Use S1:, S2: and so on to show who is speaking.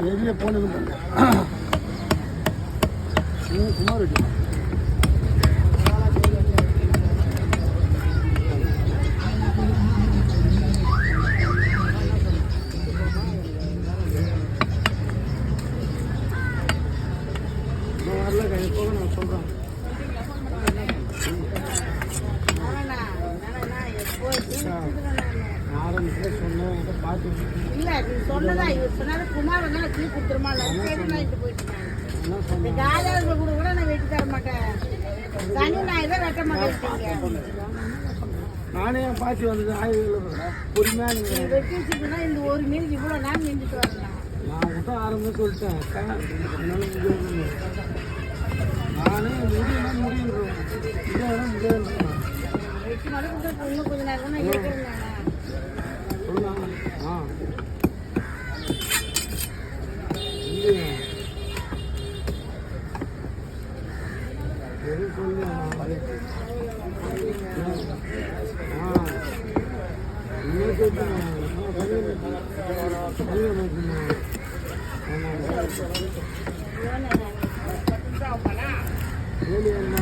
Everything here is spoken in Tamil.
S1: வெளியே போனது குமார் ரெட்டி நான் சொல்கிறேன். ஆரம்பத்துல சொன்னேன் பார்த்து
S2: இல்லை நீ சொன்னதா இவர் சொன்னாலும் குமார் வந்தாலும் டீ கொடுத்துருமா லஞ்சு போயிட்டு காலையில் கூட நான் வெட்டி தர மாட்டேன். சனி நான் இதை வெட்ட மாட்டேன்.
S1: நானே பாத்தி வந்தது ஆய்வு பொறுமையாக நீங்கள்
S2: வெட்டி வச்சுட்டுனா இந்த ஒரு மீனுக்கு இவ்வளோ நேரம் நின்றுட்டு வரலாம்.
S1: நான் மட்டும் ஆரம்பம் சொல்லிட்டேன் நானே முடியும் இதை விட முடியாது.
S2: வெட்டி மட்டும் கொடுத்தா இன்னும் கொஞ்சம் நேரம் நான் இருக்கிறேன்.
S1: சொல்லலாம். எது சொல்லு
S2: என்ன